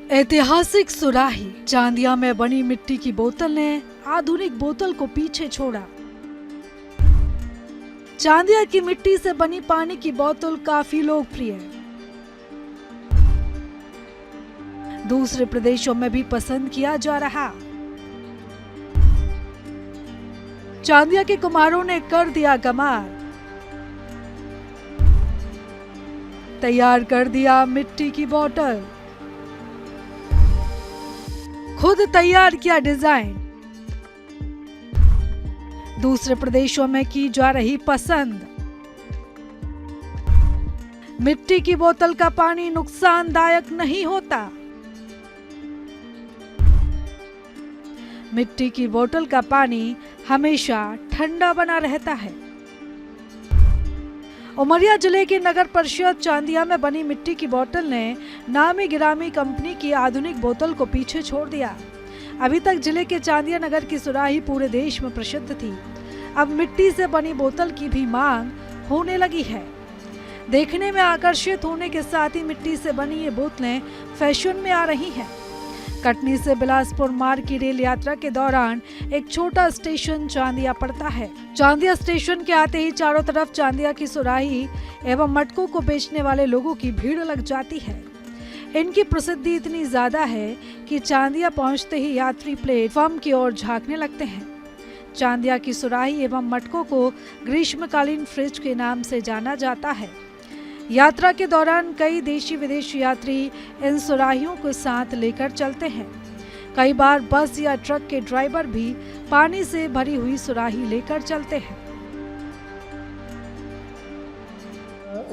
ऐतिहासिक सुराही चांदिया में बनी मिट्टी की बोतल ने आधुनिक बोतल को पीछे छोड़ा। चांदिया की मिट्टी से बनी पानी की बोतल काफी लोकप्रिय है। दूसरे प्रदेशों में भी पसंद किया जा रहा। चांदिया के कुम्हारों ने कर दिया कमाल, तैयार कर दिया मिट्टी की बोतल, खुद तैयार किया डिजाइन। दूसरे प्रदेशों में की जा रही पसंद। मिट्टी की बोतल का पानी नुकसानदायक नहीं होता। मिट्टी की बोतल का पानी हमेशा ठंडा बना रहता है। उमरिया जिले की नगर परिषद चांदिया में बनी मिट्टी की बोतल ने नामी गिरामी कंपनी की आधुनिक बोतल को पीछे छोड़ दिया। अभी तक जिले के चांदिया नगर की सुराही पूरे देश में प्रसिद्ध थी। अब मिट्टी से बनी बोतल की भी मांग होने लगी है। देखने में आकर्षित होने के साथ ही मिट्टी से बनी ये बोतलें फैशन में आ रही हैं। कटनी से बिलासपुर मार्ग की रेल यात्रा के दौरान एक छोटा स्टेशन चांदिया पड़ता है। चांदिया स्टेशन के आते ही चारों तरफ चांदिया की सुराही एवं मटकों को बेचने वाले लोगों की भीड़ लग जाती है। इनकी प्रसिद्धि इतनी ज्यादा है कि चांदिया पहुंचते ही यात्री प्लेटफॉर्म की ओर झांकने लगते हैं। चांदिया की सुराही एवं मटकों को ग्रीष्मकालीन फ्रिज के नाम से जाना जाता है। यात्रा के दौरान कई देशी विदेशी यात्री इन सुराहियों को साथ लेकर चलते हैं। कई बार बस या ट्रक के ड्राइवर भी पानी से भरी हुई सुराही लेकर चलते हैं।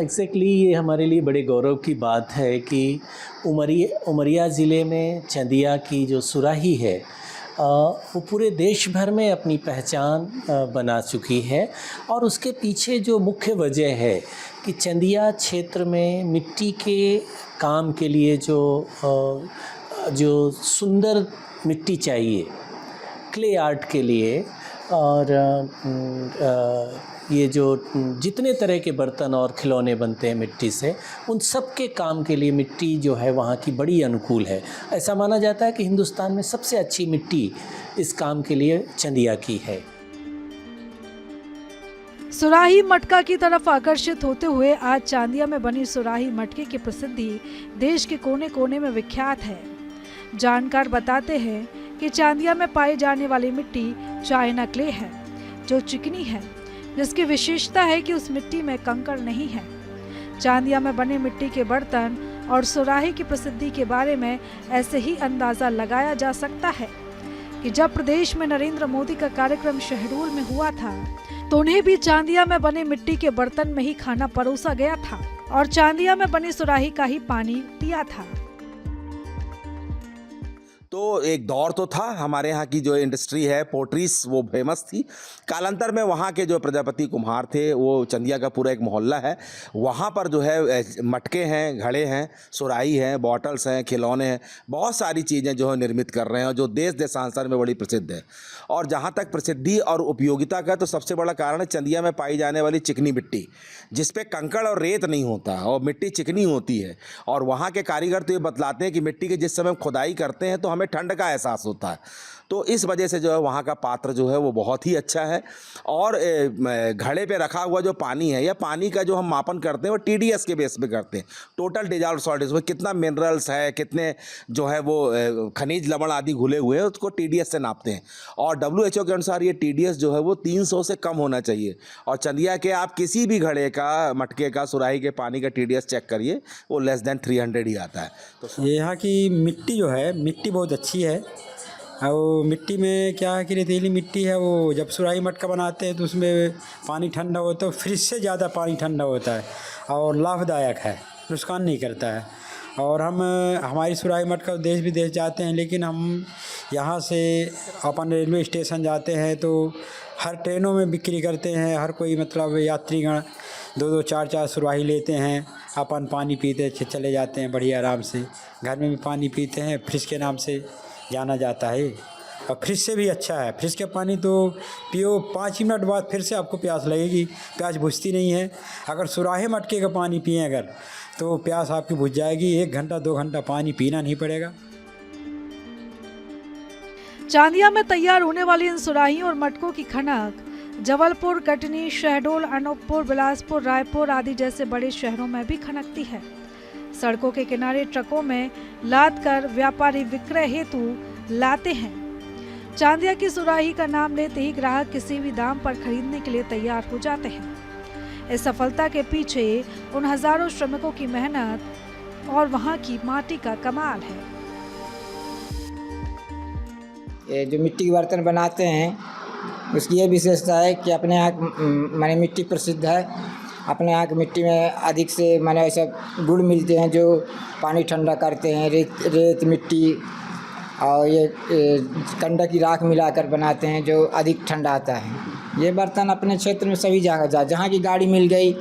एग्जैक्टली ये हमारे लिए बड़े गौरव की बात है कि उमरिया ज़िले में चांदिया की जो सुराही है वो पूरे देश भर में अपनी पहचान बना चुकी है। और उसके पीछे जो मुख्य वजह है कि चांदिया क्षेत्र में मिट्टी के काम के लिए जो सुंदर मिट्टी चाहिए क्ले आर्ट के लिए, और ये जो जितने तरह के बर्तन और खिलौने बनते हैं मिट्टी से, उन सब के काम के लिए मिट्टी जो है वहाँ की बड़ी अनुकूल है। ऐसा माना जाता है कि हिंदुस्तान में सबसे अच्छी मिट्टी इस काम के लिए चांदिया की है। सुराही मटका की तरफ आकर्षित होते हुए आज चांदिया में बनी सुराही मटके की प्रसिद्धि देश के कोने कोने में विख्यात है। जानकार बताते हैं कि चांदिया में पाई जाने वाली मिट्टी चाइना क्ले है, जो चिकनी है, जिसकी विशेषता है कि उस मिट्टी में कंकड़ नहीं है। चांदिया में बने मिट्टी के बर्तन और सुराही की प्रसिद्धि के बारे में ऐसे ही अंदाजा लगाया जा सकता है कि जब प्रदेश में नरेंद्र मोदी का कार्यक्रम शहडोल में हुआ था तो उन्हें भी चांदिया में बने मिट्टी के बर्तन में ही खाना परोसा गया था और चांदिया में बनी सुराही का ही पानी पिया था। तो एक दौर तो था, हमारे यहाँ की जो इंडस्ट्री है पोट्रीज वो फेमस थी। कालांतर में वहाँ के जो प्रजापति कुम्हार थे, वो चांदिया का पूरा एक मोहल्ला है, वहाँ पर जो है मटके हैं, घड़े हैं, सुराही हैं, बॉटल्स हैं, खिलौने हैं, बहुत सारी चीज़ें जो है निर्मित कर रहे हैं और जो देश देशांतर में बड़ी प्रसिद्ध है। और जहाँ तक प्रसिद्धि और उपयोगिता का, तो सबसे बड़ा कारण है चांदिया में पाई जाने वाली चिकनी मिट्टी, जिसपे कंकड़ और रेत नहीं होता और मिट्टी चिकनी होती है। और वहाँ के कारीगर तो ये बतलाते हैं कि मिट्टी के जिस समय खुदाई करते हैं तो हमें ठंड का एहसास होता है। तो इस वजह से जो है वहाँ का पात्र जो है वो बहुत ही अच्छा है। और घड़े पे रखा हुआ जो पानी है, या पानी का जो हम मापन करते हैं वो TDS के बेस पे करते हैं, टोटल डिजॉल्व सॉल्ट, उसमें कितना मिनरल्स है, कितने जो है वो खनिज लवण आदि घुले हुए हैं, उसको TDS से नापते हैं। और WHO के अनुसार ये TDS जो है वो 300 से कम होना चाहिए। और चांदिया के आप किसी भी घड़े का, मटके का, सुराही के पानी का TDS चेक करिए, वो लेस देन 300 ही आता है। तो यहाँ की मिट्टी जो है, मिट्टी बहुत अच्छी है। और मिट्टी में क्या है कि रेतीली मिट्टी है, वो जब सुराही मटका बनाते हैं तो उसमें पानी ठंडा होता है, फ्रिज से ज़्यादा पानी ठंडा होता है और लाभदायक है, नुकसान नहीं करता है। और हमारी सुराही मटका देश विदेश जाते हैं, लेकिन हम यहाँ से अपन रेलवे स्टेशन जाते हैं तो हर ट्रेनों में बिक्री करते हैं। हर कोई मतलब यात्रीगण 2-2 4-4 सुराही लेते हैं, अपन पानी पीते चले जाते हैं बढ़िया आराम से। घर में भी पानी पीते हैं, फ्रिज के नाम से जाना जाता है। और फ्रिज से भी अच्छा है। फ्रिज का पानी तो पियो 5 ही मिनट बाद फिर से आपको प्यास लगेगी, प्यास बुझती नहीं है। अगर सुराही मटके का पानी पिए अगर तो प्यास आपकी बुझ जाएगी। 1 घंटा 2 घंटा पानी पीना नहीं पड़ेगा। चांदिया में तैयार होने वाली इन सुराहियों और मटकों की खनक जबलपुर, कटनी, शहडोल, अनूपपुर, बिलासपुर, रायपुर आदि जैसे बड़े शहरों में भी खनकती है। सड़कों के किनारे ट्रकों में लाद कर व्यापारी विक्रय हेतु लाते हैं। चांदिया की सुराही का नाम लेते ही ग्राहक किसी भी दाम पर खरीदने के लिए तैयार हो जाते हैं। इस सफलता के पीछे उन हजारों श्रमिकों की मेहनत और वहां की माटी का कमाल है। ये जो मिट्टी के बर्तन बनाते हैं उसकी ये विशेषता है कि अपने यहाँ माने मिट्टी प्रसिद्ध है। अपने यहाँ की मिट्टी में अधिक से माने ऐसा गुण मिलते हैं जो पानी ठंडा करते हैं। रेत मिट्टी और ये कंडा की राख मिलाकर बनाते हैं जो अधिक ठंडा आता है। ये बर्तन अपने क्षेत्र में सभी जगह जहाँ की गाड़ी मिल गई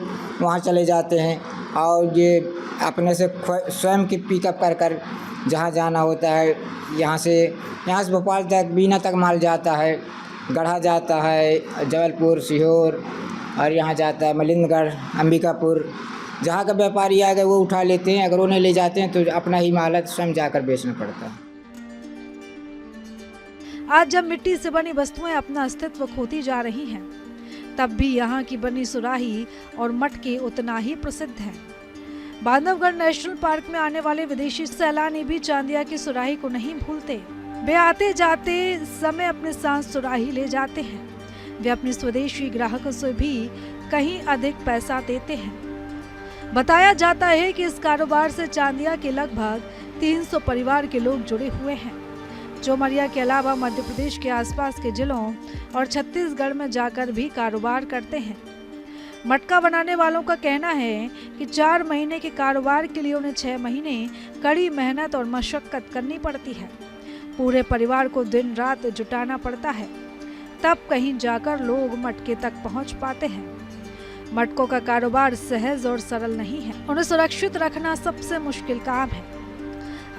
वहाँ चले जाते हैं और ये अपने से स्वयं की पिकअप कर जहाँ जाना होता है यहाँ से भोपाल तक, बीना तक माल जाता है, गढ़ा जाता है, जबलपुर, सीहोर और यहाँ जाता है मलिंदगढ़, अंबिकापुर। जहाँ का व्यापारी आ गए वो उठा लेते हैं। अगर उन्हें ले जाते हैं तो अपना ही माल स्वयं जाकर बेचना पड़ता है। आज जब मिट्टी से बनी वस्तुएं अपना अस्तित्व खोती जा रही हैं, तब भी यहाँ की बनी सुराही और मटके उतना ही प्रसिद्ध हैं। बांधवगढ़ नेशनल पार्क में आने वाले विदेशी सैलानी भी चांदिया की सुराही को नहीं भूलते। वे आते जाते समय अपने साथ सुराही ले जाते हैं। वे अपने स्वदेशी ग्राहकों से भी कहीं अधिक पैसा देते हैं। बताया जाता है कि इस कारोबार से चांदिया के लगभग 300 परिवार के लोग जुड़े हुए हैं, जो उमरिया के अलावा मध्य प्रदेश के आसपास के जिलों और छत्तीसगढ़ में जाकर भी कारोबार करते हैं। मटका बनाने वालों का कहना है कि 4 महीने के कारोबार के लिए उन्हें 6 महीने कड़ी मेहनत और मशक्कत करनी पड़ती है। पूरे परिवार को दिन रात जुटाना पड़ता है, तब कहीं जाकर लोग मटके तक पहुंच पाते हैं। मटकों का कारोबार सहज और सरल नहीं है। उन्हें सुरक्षित रखना सबसे मुश्किल काम है।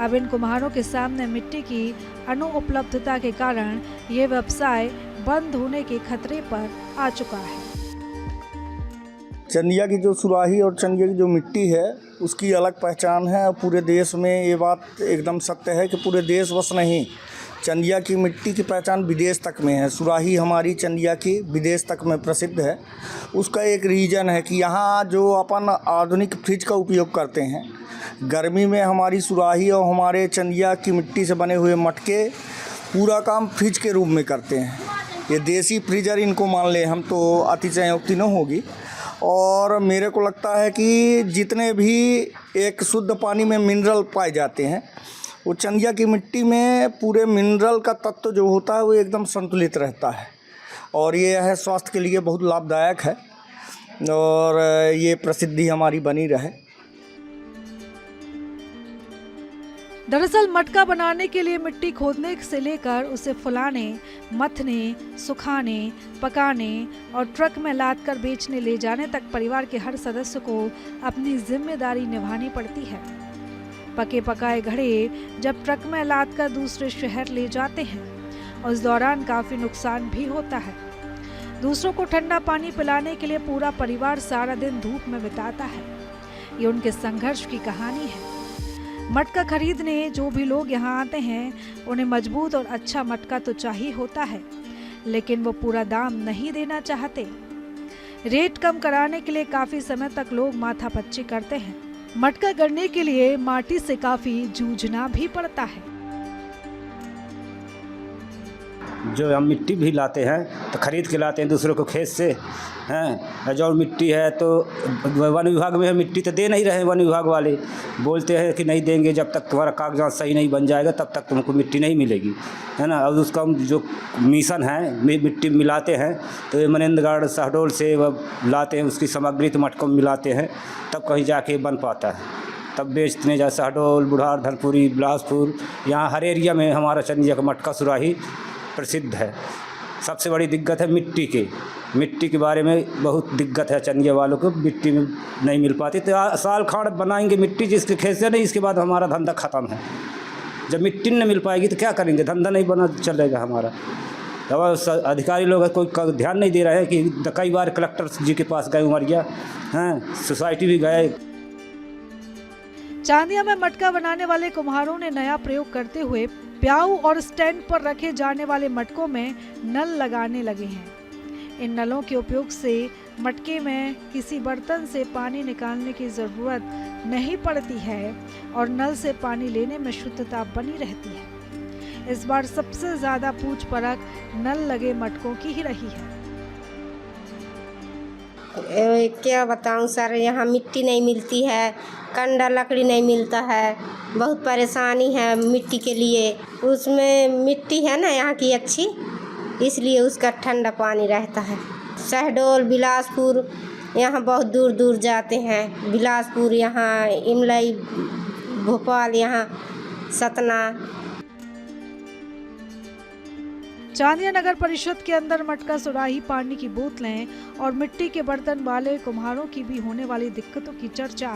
अब इन कुम्हारों के सामने मिट्टी की अनुपलब्धता के कारण ये व्यवसाय बंद होने के खतरे पर आ चुका है। चंदिया की जो सुराही और चंदिया की जो मिट्टी है उसकी अलग पहचान है। पूरे देश में ये बात एकदम सत्य है कि पूरे देश बस नहीं, चंदिया की मिट्टी की पहचान विदेश तक में है। सुराही हमारी चंदिया की विदेश तक में प्रसिद्ध है। उसका एक रीज़न है कि यहाँ जो अपन आधुनिक फ्रिज का उपयोग करते हैं, गर्मी में हमारी सुराही और हमारे चंदिया की मिट्टी से बने हुए मटके पूरा काम फ्रिज के रूप में करते हैं। ये देसी फ्रीजर इनको मान लें हम तो अतिशयोक्ति न होगी। और मेरे को लगता है कि जितने भी एक शुद्ध पानी में मिनरल पाए जाते हैं वो चंदिया की मिट्टी में पूरे मिनरल का तत्व जो होता है वो एकदम संतुलित रहता है और ये है स्वास्थ्य के लिए बहुत लाभदायक है और ये प्रसिद्धि हमारी बनी रहे। दरअसल मटका बनाने के लिए मिट्टी खोदने से लेकर उसे फुलाने, मथने, सुखाने, पकाने और ट्रक में लाद कर बेचने ले जाने तक परिवार के हर सदस्य को अपनी जिम्मेदारी निभानी पड़ती है। पके पकाए घड़े जब ट्रक में लाद कर दूसरे शहर ले जाते हैं, उस दौरान काफी नुकसान भी होता है। दूसरों को ठंडा पानी पिलाने के लिए पूरा परिवार सारा दिन धूप में बिताता है। ये उनके संघर्ष की कहानी है। मटका खरीदने जो भी लोग यहाँ आते हैं उन्हें मजबूत और अच्छा मटका तो चाहिए होता है, लेकिन वो पूरा दाम नहीं देना चाहते। रेट कम कराने के लिए काफी समय तक लोग माथापच्ची करते हैं। मटका गढ़ने के लिए माटी से काफी जूझना भी पड़ता है। जो हम मिट्टी भी लाते हैं तो खरीद के लाते हैं दूसरों को खेत से हैं। जो मिट्टी है तो वन विभाग में मिट्टी तो दे नहीं रहे। वन विभाग वाले बोलते हैं कि नहीं देंगे, जब तक तुम्हारा कागजात सही नहीं बन जाएगा तब तक तुमको मिट्टी नहीं मिलेगी, है ना। और उसका जो मिशन है मिट्टी मिलाते हैं तो ये मनिंदगढ़, शहडोल से वह लाते हैं उसकी सामग्री, तो मटकों में मिलाते हैं तब कहीं जाके बन पाता है, तब बेचते जा। शहडोल, बुढ़ार, धनपुरी, बिलासपुर, यहाँ हर एरिया में हमारा चंदिया का मटका सुराही प्रसिद्ध है। सबसे बड़ी दिक्कत है मिट्टी के बारे में बहुत दिक्कत है चंदिया वालों को, मिट्टी में नहीं मिल पाती। तो साल खाड़ बनाएंगे मिट्टी जिसके खेत से नहीं, इसके बाद हमारा धंधा ख़त्म है। जब मिट्टी नहीं मिल पाएगी तो क्या करेंगे, धंधा नहीं बना चलेगा हमारा। तो अधिकारी लोग कोई ध्यान नहीं दे रहे हैं कि कई बार कलेक्टर जी के पास गए उमरिया हैं, सोसाइटी भी गए। चांदिया में मटका बनाने वाले कुम्हारों ने नया प्रयोग करते हुए प्याऊ और स्टैंड पर रखे जाने वाले मटकों में नल लगाने लगे हैं। इन नलों के उपयोग से मटके में किसी बर्तन से पानी निकालने की जरूरत नहीं पड़ती है और नल से पानी लेने में शुद्धता बनी रहती है। इस बार सबसे ज्यादा पूछ परख नल लगे मटकों की ही रही है। क्या बताऊं सर, यहाँ मिट्टी नहीं मिलती है, कंडा लकड़ी नहीं मिलता है, बहुत परेशानी है मिट्टी के लिए। उसमें मिट्टी है ना यहाँ की अच्छी, इसलिए उसका ठंडा पानी रहता है। शहडोल, बिलासपुर, यहाँ बहुत दूर दूर जाते हैं। बिलासपुर, यहाँ इमलाई, भोपाल, यहाँ सतना। चांदिया नगर परिषद के अंदर मटका, सुराही, पानी की बोतलें और मिट्टी के बर्तन वाले कुम्हारों की भी होने वाली दिक्कतों की चर्चा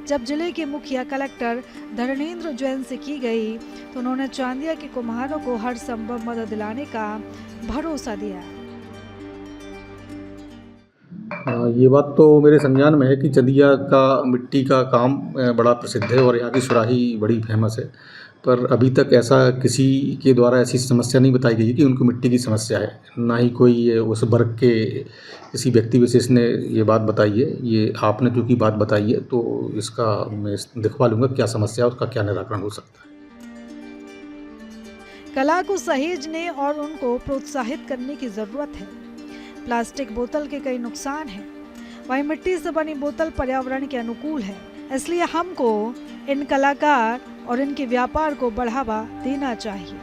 जब जिले के मुखिया कलेक्टर धर्मेंद्र जैन से की गई तो उन्होंने चांदिया के कुम्हारों को हर संभव मदद दिलाने का भरोसा दिया। ये बात तो मेरे संज्ञान में है कि चांदिया का मिट्टी का काम बड़ा प्रसिद्ध है और यहाँ की सुराही बड़ी फेमस है, पर अभी तक ऐसा किसी के द्वारा ऐसी समस्या नहीं बताई गई कि उनको मिट्टी की समस्या है। ना ही कोई उस वर्ग के किसी व्यक्ति विशेष ने ये बात बताई है। ये आपने जो की बात बताई है तो इसका मैं दिखवा लूँगा क्या समस्या है, उसका क्या निराकरण हो सकता है। कला को सहेजने और उनको प्रोत्साहित करने की जरूरत है। प्लास्टिक बोतल के कई नुकसान हैं, वहीं मिट्टी से बनी बोतल पर्यावरण के अनुकूल है, इसलिए हमको इन कलाकार और इनके व्यापार को बढ़ावा देना चाहिए।